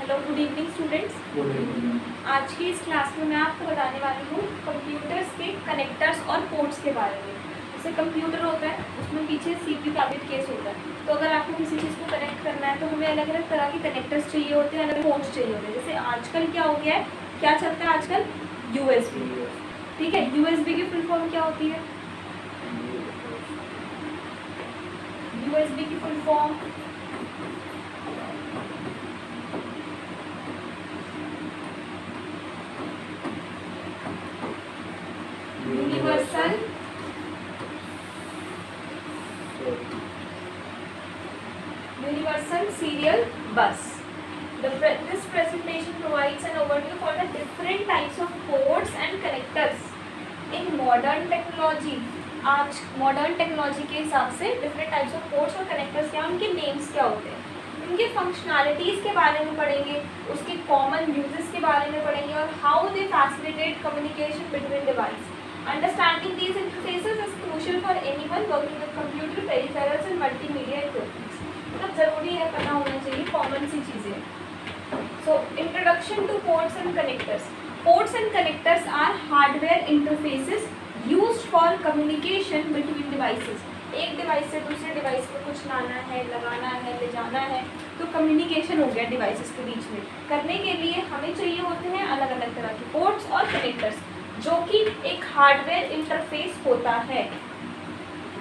Hello, good evening students. आज की इस क्लास में मैं आपको बताने वाली हूँ कंप्यूटर्स के कनेक्टर्स और पोर्ट्स के बारे में। जैसे कंप्यूटर होता है, उसमें पीछे सीपीयू टैबलेट केस होता है। तो अगर आपको किसी चीज़ को कनेक्ट करना है तो हमें अलग अलग तरह के कनेक्टर्स चाहिए होते हैं, अलग पोर्ट्स चाहिए होते हैं। जैसे आजकल क्या हो गया है, क्या चलता है आजकल, यूएसबी। ठीक है, यूएसबी की फुल फॉर्म क्या होती है? यूएसबी की full form Universal Serial Bus. This presentation provides an overview for the different types of ports and connectors in modern technology. आज मॉडर्न टेक्नोलॉजी के हिसाब से डिफरेंट टाइप्स ऑफ पोर्ट्स और कनेक्टर्स क्या, उनके नेम्स क्या होते हैं, उनके फंक्शनैलिटीज़ के बारे में पढ़ेंगे, उसके कॉमन यूजेस के बारे में पढ़ेंगे और how they facilitate communication between device. Understanding these interfaces is crucial for anyone working with computer peripherals and multimedia equipment. मतलब ज़रूरी है, पता होना चाहिए, कॉमन सी चीज़ें. So introduction to ports and connectors. Ports and connectors are hardware interfaces used for communication between devices. एक device से दूसरे डिवाइस पर कुछ लाना है, लगाना है, ले जाना है, तो कम्युनिकेशन हो गया डिवाइसेस के बीच में. करने के लिए हमें चाहिए होते हैं अलग अलग तरह के पोर्ट्स और कनेक्टर्स, जो कि एक हार्डवेयर इंटरफेस होता है.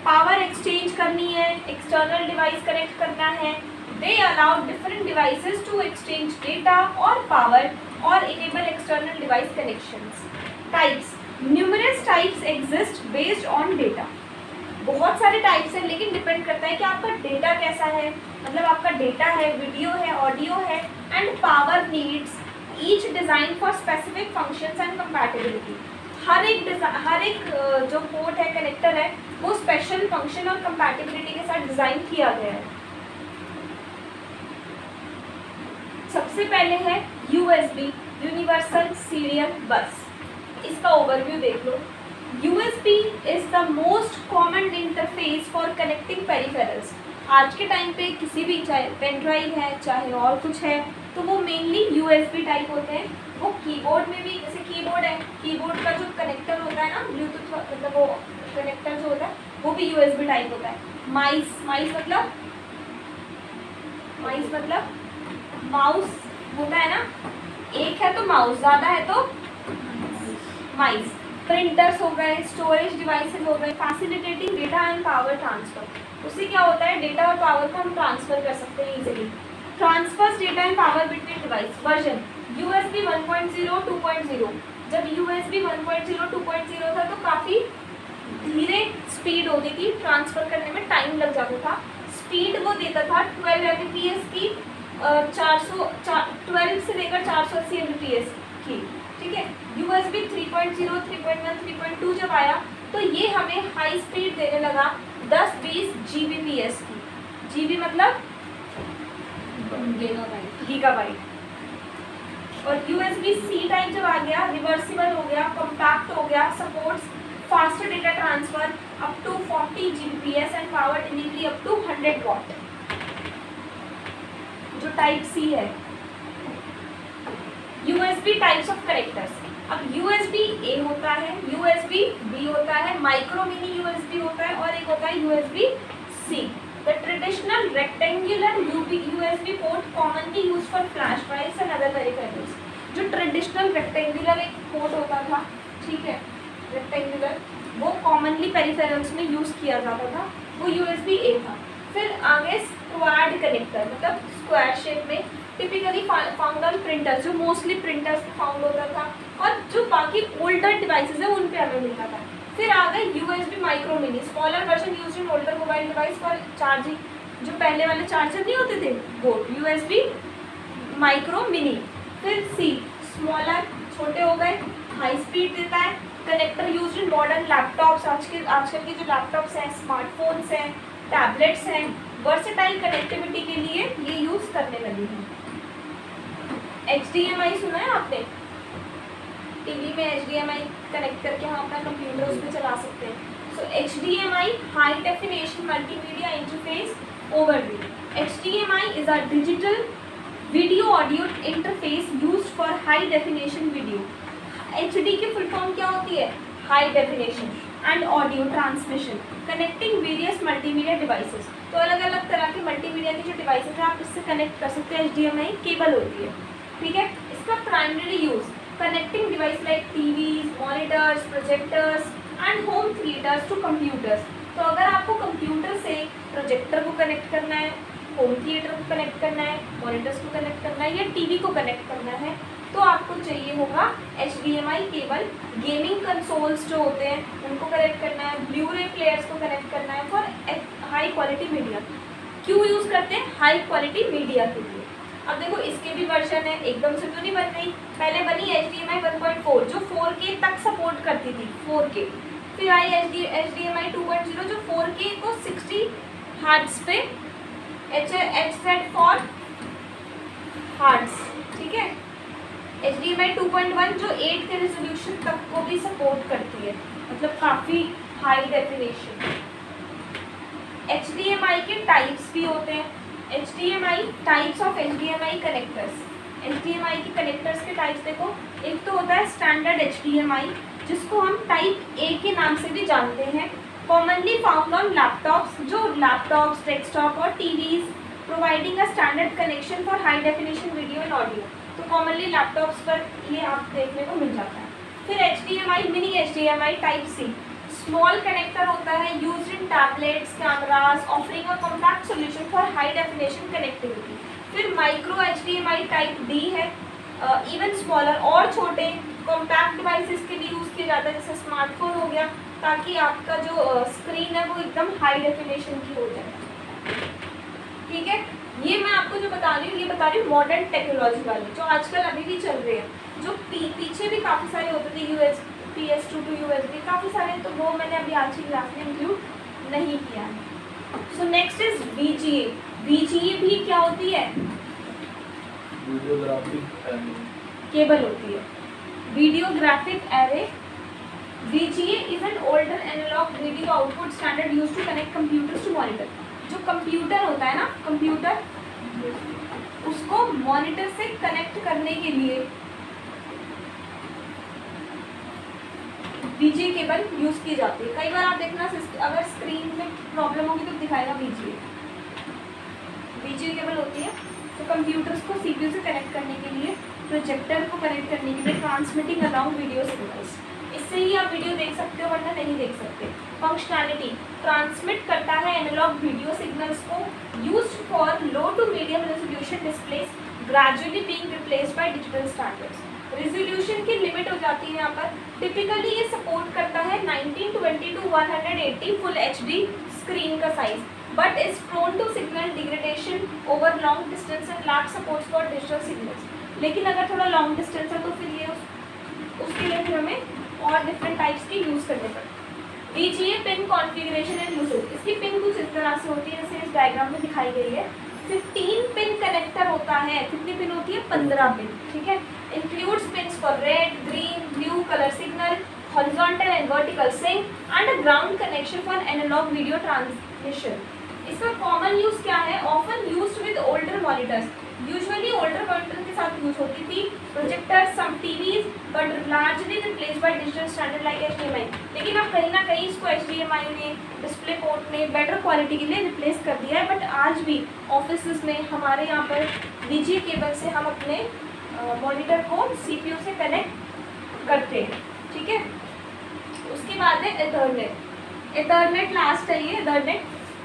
पावर एक्सचेंज करनी है, एक्सटर्नल डिवाइस कनेक्ट करना है. They allow different devices to exchange data और पावर और enable external device connections. Types. Numerous types exist based on data. बहुत सारे टाइप्स हैं, लेकिन डिपेंड करता है कि आपका डेटा कैसा है. मतलब आपका डेटा है, वीडियो है, ऑडियो है, and power needs each design for specific functions and compatibility. हर एक जो पोर्ट है, कनेक्टर है, वो स्पेशल फंक्शन और कंपैटिबिलिटी के साथ डिज़ाइन किया गया है. सबसे पहले है यूएसबी, यूनिवर्सल सीरियल बस. इसका ओवरव्यू देख लो. USB is the most common interface for connecting peripherals. आज के टाइम पे किसी भी, चाहे पेन ड्राइव है, चाहे और कुछ है, तो वो मेनली यूएसबी टाइप होते हैं. वो कीबोर्ड में भी, जैसे कीबोर्ड है, कीबोर्ड का जो कनेक्टर होता है ना, ब्लूटूथ मतलब वो कनेक्टर जो होता है वो भी यूएसबी टाइप होता है. माइस मतलब माउस होता है ना, एक है तो माउस, ज़्यादा है तो माइस. प्रिंटर्स हो गए, स्टोरेज डिवाइसेस हो गए, facilitating data and power transfer. उससे क्या होता है, डेटा और पावर को हम ट्रांसफर कर सकते हैं easily. Transfers data and power between device. Version USB 1.0 2.0. जब USB 1.0 2.0 था तो काफ़ी धीरे स्पीड होती थी, ट्रांसफ़र करने में टाइम लग जाता था. स्पीड वो देता था 12 Mbps की, 12 से लेकर 480 Mbps की. ठीक है. USB 3.0 3.1 3.2 जब आया तो ये हमें हाई स्पीड देने लगा 10-20 Gbps की. GB मतलब गीगाबाइट. और USB-C टाइप जब आ गया, रिवर्सिबल हो गया, कॉम्पैक्ट हो गया, supports faster data transfer up to 40 Gbps एंड power delivery up to 100 watt. जो टाइप C है. USB types of connectors. अब USB A होता है, USB B होता है, माइक्रो मिनी USB होता है, और एक होता है USB-C. The traditional rectangular USB port commonly used for flash drives and other peripherals. जो ट्रेडिशनल रेक्टेंगुलर एक पोर्ट होता था, ठीक है, रेक्टेंगुलर, वो कॉमनली पेरिफेरल्स में यूज़ किया जाता था, वो USB A था. फिर आगे स्क्वाड कनेक्टर, मतलब स्क्वायर शेप में, टिपिकली फाउंड ऑन प्रिंटर्स, जो मोस्टली प्रिंटर्स में फाउंड होता था, और जो बाकी ओल्डर डिवाइसेस है उन पे हमें मिलता था. फिर आ गए USB micro mini, smaller version used in older mobile device for charging. जो पहले वाले चार्जर नहीं होते थे, वो USB माइक्रो मिनी. फिर C, स्मॉलर, छोटे हो गए, हाई स्पीड देता है. Connector used in modern laptops. आजकल के जो लैपटॉप्स हैं, स्मार्टफोन्स हैं, टैबलेट्स हैं, वर्सेटाइल कनेक्टिविटी के लिए ये यूज़ करने लगे हैं. HDMI सुना है आपने? टीवी में HDMI कनेक्ट करके हम अपना कंप्यूटर उस पर चला सकते हैं. सो HDMI, high definition multimedia interface overview. HDMI is a digital video audio interface used for high definition video. HD की फुल फॉर्म क्या होती है? High definition and audio transmission connecting various multimedia devices. तो अलग अलग तरह के मल्टीमीडिया की जो डिवाइसेस है आप इससे कनेक्ट कर सकते हैं। HDMI केबल होती है, ठीक है। इसका primary use connecting device like TVs, monitors, projectors and home theatres to computers. तो अगर आपको कंप्यूटर से प्रोजेक्टर को कनेक्ट करना है, होम थिएटर को कनेक्ट करना है, मॉनिटर्स को कनेक्ट करना है या टीवी को कनेक्ट करना है तो आपको चाहिए होगा HDMI केबल। गेमिंग कंसोल्स जो होते हैं उनको कनेक्ट करना है, ब्लू-रे प्लेयर्स को कनेक्ट करना है फॉर हाई क्वालिटी मीडिया। क्यों यूज़ करते हैं? हाई क्वालिटी मीडिया के लिए। अब देखो इसके भी वर्जन है, एकदम से तो नहीं बन गई। पहले बनी HDMI 1.4 जो 4K तक सपोर्ट करती थी, 4K। फिर आई HDMI 2.0 जो 4K को 60 हर्ट्ज पे HZ फॉर हर्ट्ज, ठीक है। HDMI 2.1 जो 8 के रेजोल्यूशन तक को भी सपोर्ट करती है, मतलब काफ़ी हाई डेफिनेशन। HDMI के टाइप्स भी होते हैं। HDMI types of HDMI connectors. HDMI के कनेक्टर्स के टाइप्स देखो, एक तो होता है स्टैंडर्ड HDMI जिसको हम टाइप A के नाम से भी जानते हैं, कॉमनली फाउंड ऑन लैपटॉप्स, जो लैपटॉप्स, डेस्कटॉप और TVs providing a standard connection for high definition video and audio. तो कॉमनली लैपटॉप्स पर ये आप देखने को मिल जाता है। फिर HDMI mini HDMI type C small connector होता है, used in tablets, cameras, offering a compact solution for high definition connectivity. फिर माइक्रो HDMI टाइप D है, इवन स्मॉलर और छोटे कॉम्पैक्ट डिवाइसेस के लिए यूज़ किया जाता है, जैसे स्मार्टफोन हो गया, ताकि आपका जो स्क्रीन है वो एकदम हाई डेफिनेशन की हो जाए, ठीक है। ये मैं आपको जो बता रही हूँ ये बता रही हूँ मॉडर्न टेक्नोलॉजी वाली जो आजकल अभी भी चल रहे हैं। जो पीछे भी काफ़ी सारे होते थे PS2 to USB काफ़ी सारे, तो वो मैंने अभी आज की क्लास में इंक्लूड नहीं किया है। So next is VGA। VGA भी क्या होती है? वीडियोग्राफिक केबल होती है, videographic array. VGA is an older analogue video output standard used to connect computers to monitor. जो कंप्यूटर होता है ना, कंप्यूटर उसको मॉनिटर से कनेक्ट करने के लिए VGA केबल यूज की जाती है। कई बार आप देखना अगर स्क्रीन में प्रॉब्लम होगी तो दिखाएगा VGA केबल होती है। तो कंप्यूटर्स को CPU से कनेक्ट करने के लिए, प्रोजेक्टर को कनेक्ट करने के लिए, ट्रांसमिटिंग अराउंड वीडियो सिग्नल्स। इससे ही आप वीडियो देख सकते हो वरना नहीं देख सकते। फंक्शनैलिटी ट्रांसमिट करता है एनालॉग वीडियो सिग्नल्स को, used for low to medium resolution displays gradually being replaced by digital standards. Resolution की लिमिट हो जाती है यहाँ पर। टिपिकली ये सपोर्ट करता है 1920 to 180 फुल HD स्क्रीन का size, but is prone to signal degradation over long distance and lack support for digital signals. लेकिन अगर थोड़ा लॉन्ग डिस्टेंस है तो फिर ये उसके लिए फिर हमें और डिफरेंट टाइप्स के यूज़ करने पड़ते हैं। VGA pin configuration and usage. इसकी पिन कुछ इस तरह से होती है जैसे इस डायग्राम में दिखाई गई है। 15 पिन कनेक्टर होता है। कितनी पिन होती है? 15 पिन, ठीक है। Includes pins for red, green, blue colour signal, horizontal and vertical sync and a ground connection for analogue video transmission. इसका कॉमन यूज़ क्या है? Often used with older monitors. Usually older monitor के साथ use होती थी, projector, some TVs, but largely replace by digital standard like HDMI। लेकिन अब कहीं ना कहीं इसको HDMI ने, डिस्प्ले पोर्ट ने बेटर क्वालिटी के लिए रिप्लेस कर दिया है। बट आज भी ऑफिस में हमारे यहाँ पर VGA केबल से हम अपने मॉनिटर को CPU से कनेक्ट करते हैं, ठीक है। उसके बाद है एथरनेट। एथरनेट लास्ट है ये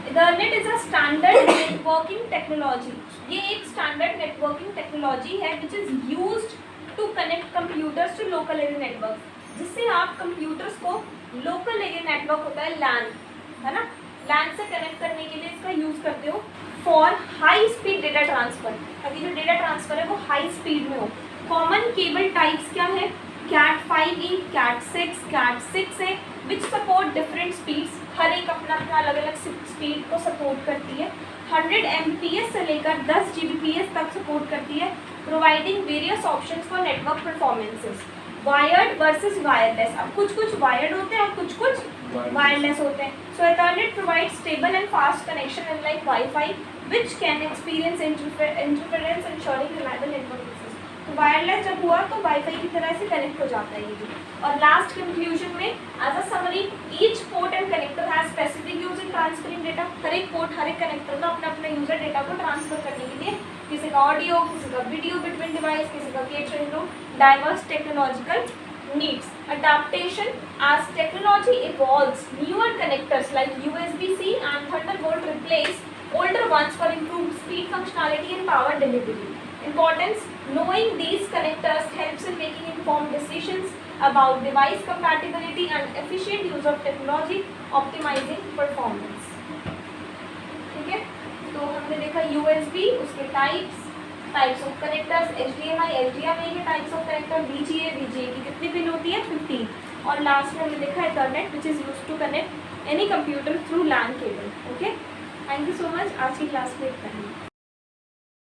Ethernet is a standard networking technology. ये एक स्टैंडर्ड नेटवर्किंग टेक्नोलॉजी है which is used to connect computers to local area network, जिससे आप कंप्यूटर्स को लोकल एरिया नेटवर्क होता है LAN, है ना, LAN से कनेक्ट करने के लिए इसका यूज़ करते हो for high speed data transfer, ताकि जो डेटा ट्रांसफ़र है वो हाई स्पीड में हो। कॉमन केबल टाइप्स क्या है? Cat5e, Cat6, Cat6a which support different speeds. हर एक अपना अपना अलग अलग स्पीड को सपोर्ट करती है। 100 Mbps से लेकर 10 Gbps तक सपोर्ट करती है, providing various options for network performances. Wired versus wireless. अब कुछ वायर्ड होते हैं और कुछ वायरलेस होते हैं। सो Ethernet provide stable and fast connection unlike Wi-Fi which can experience interference ensuring wireless जब हुआ तो वाईफाई की तरह से कनेक्ट हो जाता है ये भी। और लास्ट कंक्लूजन में as a summary, each port and connector has specific use in transferring data. हर एक पोर्ट हर एक कनेक्टर का अपना अपना यूजर डेटा को ट्रांसफर करने के लिए, किसी का ऑडियो, किसी का वीडियो बिटवीन डिवाइस, किसी का catering to diverse technological needs. Adaptation: as technology evolves, newer connectors like USB-C and Thunderbolt replace older ones for improved speed, functionality and power delivery. Importance: knowing these connectors helps in making informed decisions about device compatibility and efficient use of technology, optimizing performance. ठीक है, तो हमने देखा USB, उसके types of connectors, HDMI, LDMI के types of connector, VGA की कितनी pin होती है 15, और लास्ट में हमने देखा Ethernet which is used to connect any computer through LAN cable. Okay, thank you so much. आज की क्लास में इतना ही।